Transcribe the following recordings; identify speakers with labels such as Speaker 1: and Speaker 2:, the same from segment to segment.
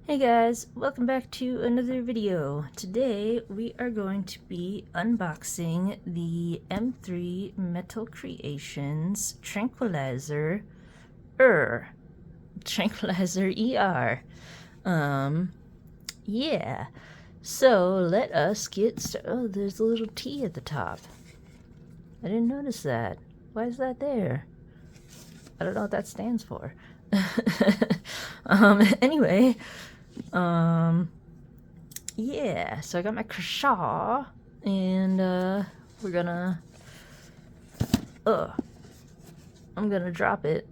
Speaker 1: Hey guys, welcome back to another video. Today we are going to be unboxing the M3 Metal Creations Tranquilizer Tranquilizer ER. Yeah. So let us get started. Oh, there's a little T at the top. I didn't notice that. Why is that there? I don't know what that stands for. Anyway, yeah, so I got my crochet, and we're gonna, I'm gonna drop it,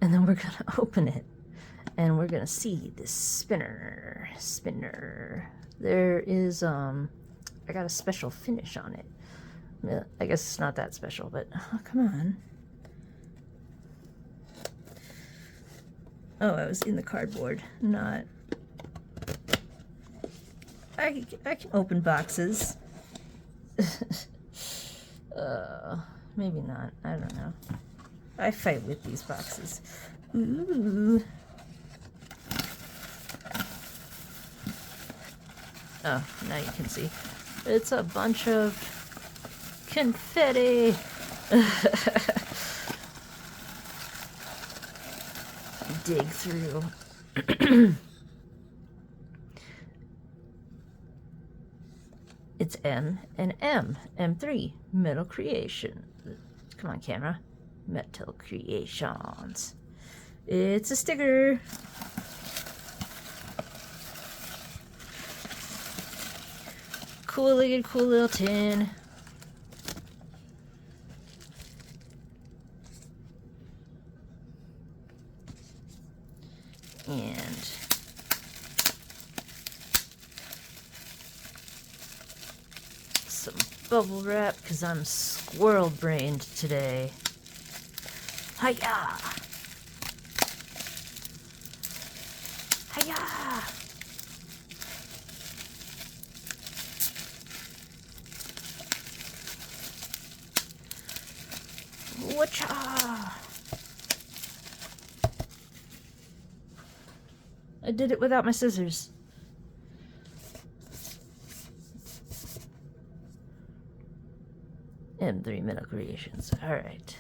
Speaker 1: and then we're gonna open it, and we're gonna see this spinner. There is, I got a special finish on it. I guess it's not that special, but, oh, come on. Oh, I was in the cardboard, not... I can open boxes. Maybe not. I don't know. I fight with these boxes. Ooh. Oh, now you can see. It's a bunch of confetti. Dig through. It's M and M. M3, Metal Creation. Come on, camera. Metal Creations. It's a sticker. Cool little tin. And some bubble wrap, because I'm squirrel-brained today. Hiya! Hiya! Whatcha! I did it without my scissors. M3 Metal Creations. Alright.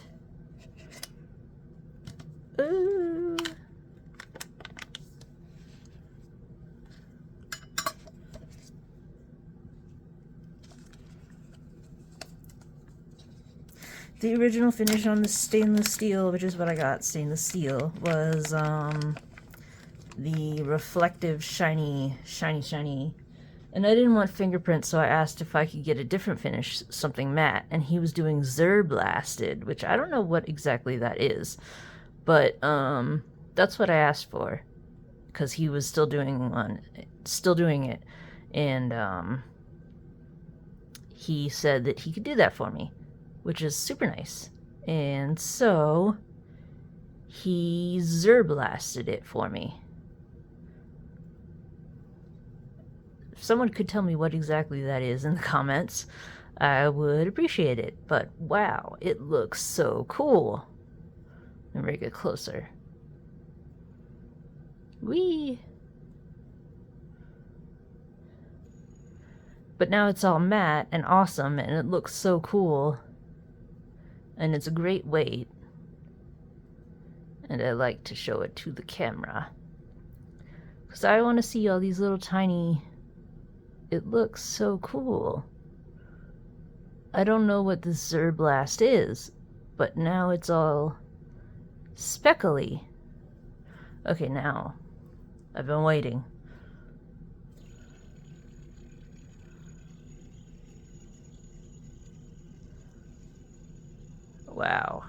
Speaker 1: Ooh. The original finish on the stainless steel, which is what I got, stainless steel, was the reflective shiny. And I didn't want fingerprints, so I asked if I could get a different finish, something matte, and he was doing Zerblasted, which I don't know what exactly that is, but that's what I asked for, because he was still doing it, and he said that he could do that for me, which is super nice. And so he Zerblasted it for me. If someone could tell me what exactly that is in the comments, I would appreciate it. But wow, it looks so cool. Let me get closer. Whee! But now it's all matte and awesome, and it looks so cool. And it's a great weight. And I like to show it to the camera, because I want to see all these little tiny... It looks so cool. I don't know what this Zerblast is, but now it's all speckly. Okay, now. I've been waiting. Wow.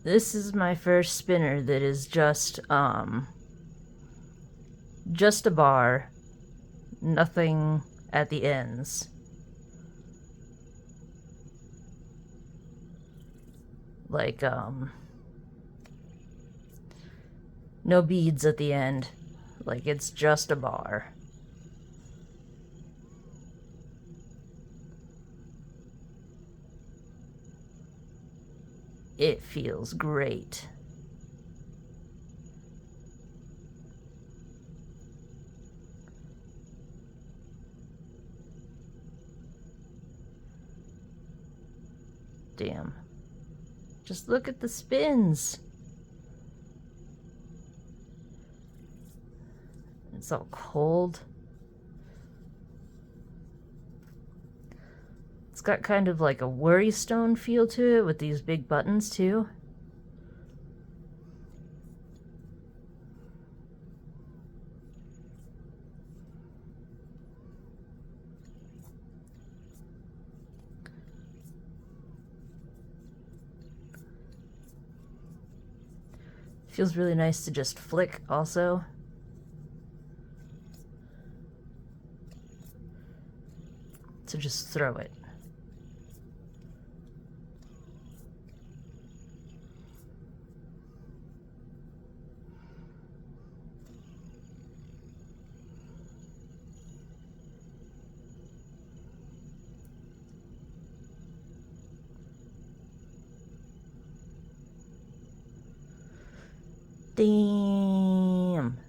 Speaker 1: This is my first spinner that is just a bar, nothing at the ends. Like, no beads at the end. Like, it's just a bar. It feels great. Damn. Just look at the spins. It's all cold. It's got kind of like a worry stone feel to it with these big buttons too. Feels really nice to just flick also. To just throw it. Damn.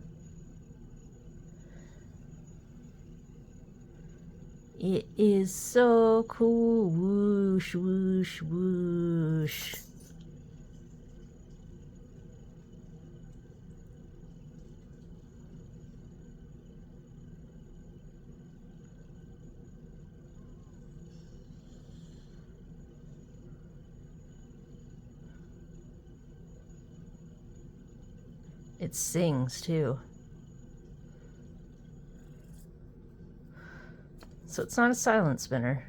Speaker 1: It is so cool. Whoosh, whoosh, whoosh. It sings too. So it's not a silent spinner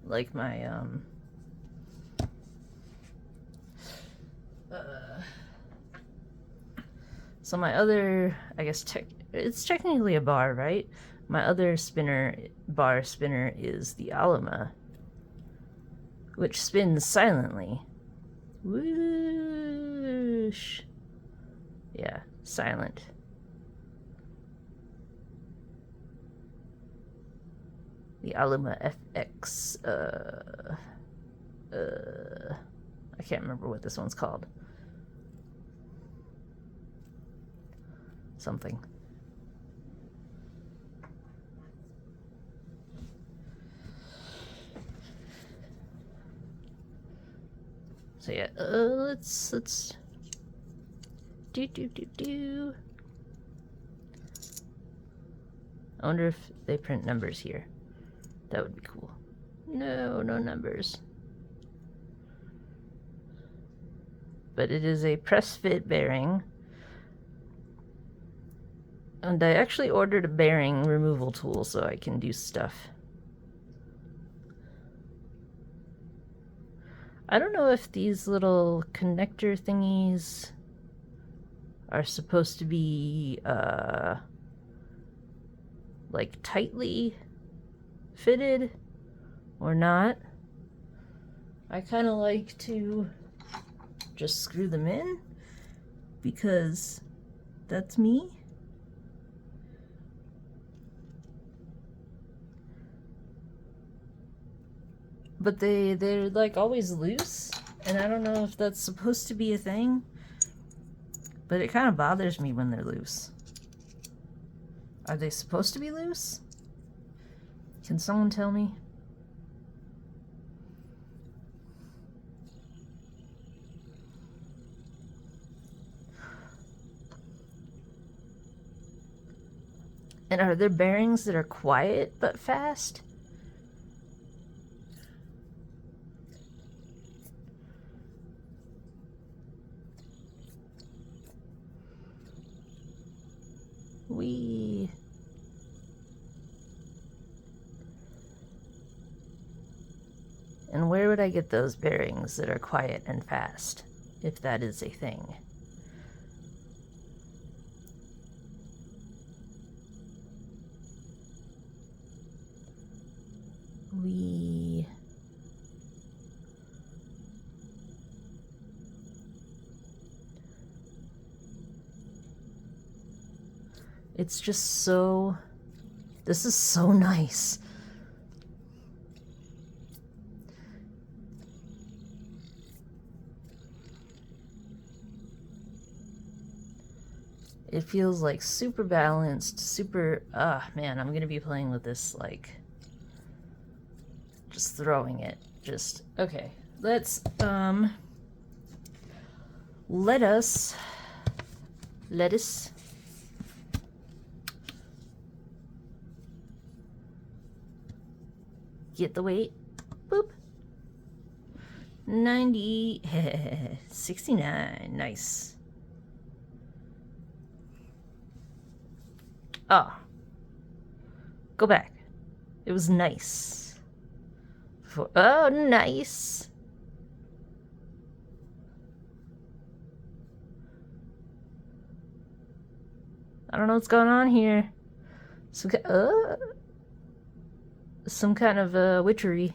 Speaker 1: like my so my other, I guess it's technically a bar, right? My other bar spinner is the Alima, which spins silently. Whoosh. Yeah, silent. The Alima FX. I can't remember what this one's called. Something. So yeah, let's do. I wonder if they print numbers here. That would be cool. No numbers. But it is a press fit bearing. And I actually ordered a bearing removal tool so I can do stuff. I don't know if these little connector thingies are supposed to be like tightly fitted or not. I kind of like to just screw them in because that's me. But they're like always loose, and I don't know if that's supposed to be a thing, but it kind of bothers me when they're loose. Are they supposed to be loose? Can someone tell me? And are there bearings that are quiet but fast? Wee. And where would I get those bearings that are quiet and fast, if that is a thing? Wee. It's just so... This is so nice. It feels like super balanced, super, man, I'm gonna be playing with this, like, just throwing it. Just, okay, let us get the weight. Boop. 90, 69, nice. Oh, go back. It was nice. Oh, nice. I don't know what's going on here. Some kind of witchery.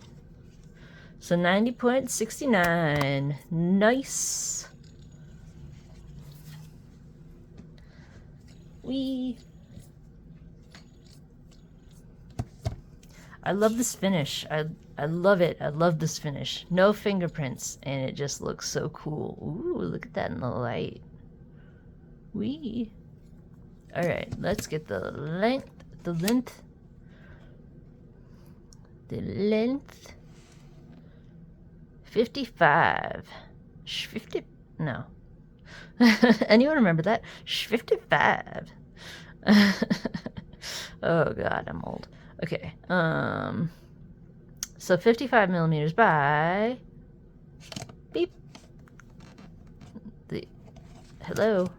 Speaker 1: So 90.69. Nice. I love this finish. I love it. I love this finish. No fingerprints, and it just looks so cool. Ooh, look at that in the light. Alright, let's get the length. 55. 50, no. Anyone remember that? 55. Oh god, I'm old. Okay, so 55 millimeters by beep. Hello.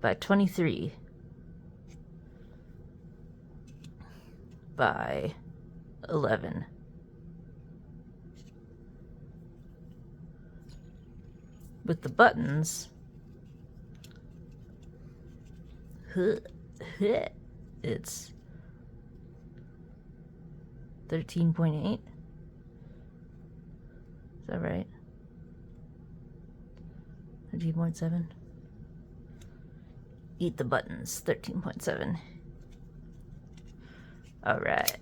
Speaker 1: By 23 by 11. With the buttons, it's 13.8. Is that right? 13.7. Eat the buttons, 13.7. All right.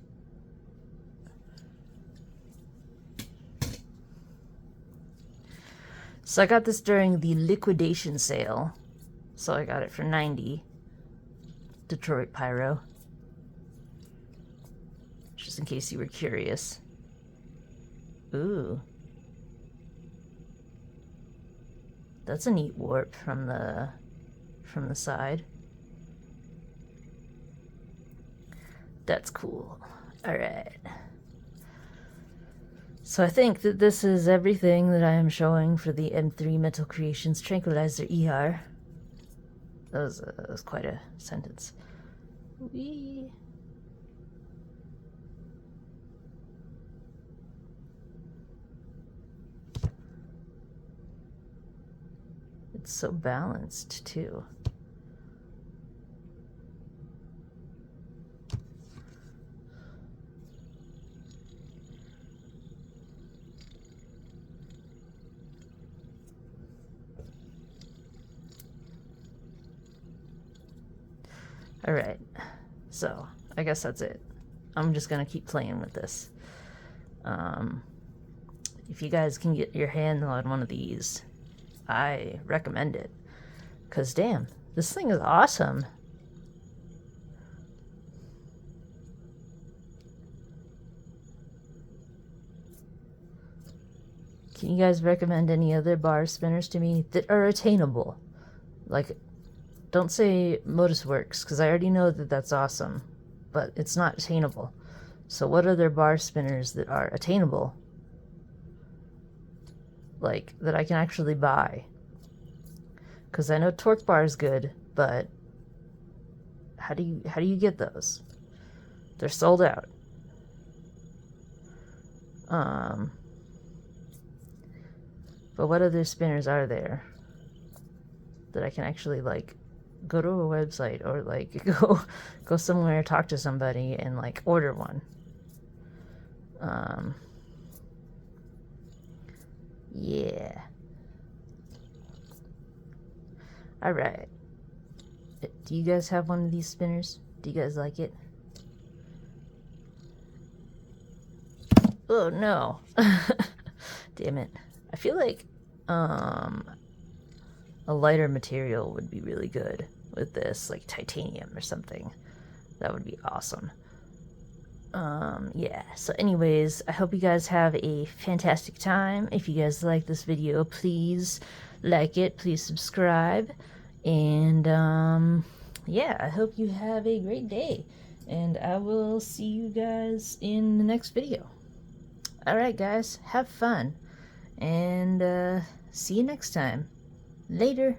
Speaker 1: So I got this during the liquidation sale. So I got it for 90. Detroit Pyro. Just in case you were curious. Ooh. That's a neat warp from the side. That's cool. All right. So I think that this is everything that I am showing for the M3 Mental Creations Tranquilizer ER. That was quite a sentence. It's so balanced too. All right, so I guess that's it. I'm just gonna keep playing with this. If you guys can get your hand on one of these, I recommend it. Cause damn, this thing is awesome. Can you guys recommend any other bar spinners to me that are attainable? Like, don't say Modus Works, because I already know that that's awesome, but it's not attainable. So what other bar spinners that are attainable? Like, that I can actually buy? Because I know Torque Bar is good, but how do you get those? They're sold out. But what other spinners are there that I can actually, like, go to a website or, like, go somewhere, talk to somebody, and, like, order one? Yeah. Alright. Do you guys have one of these spinners? Do you guys like it? Oh no. Damn it. I feel like a lighter material would be really good with this, like titanium or something. That would be awesome. Yeah, so anyways, I hope you guys have a fantastic time. If you guys like this video, please like it, please subscribe, and yeah, I hope you have a great day, and I will see you guys in the next video. Alright guys, have fun, and see you next time. Later.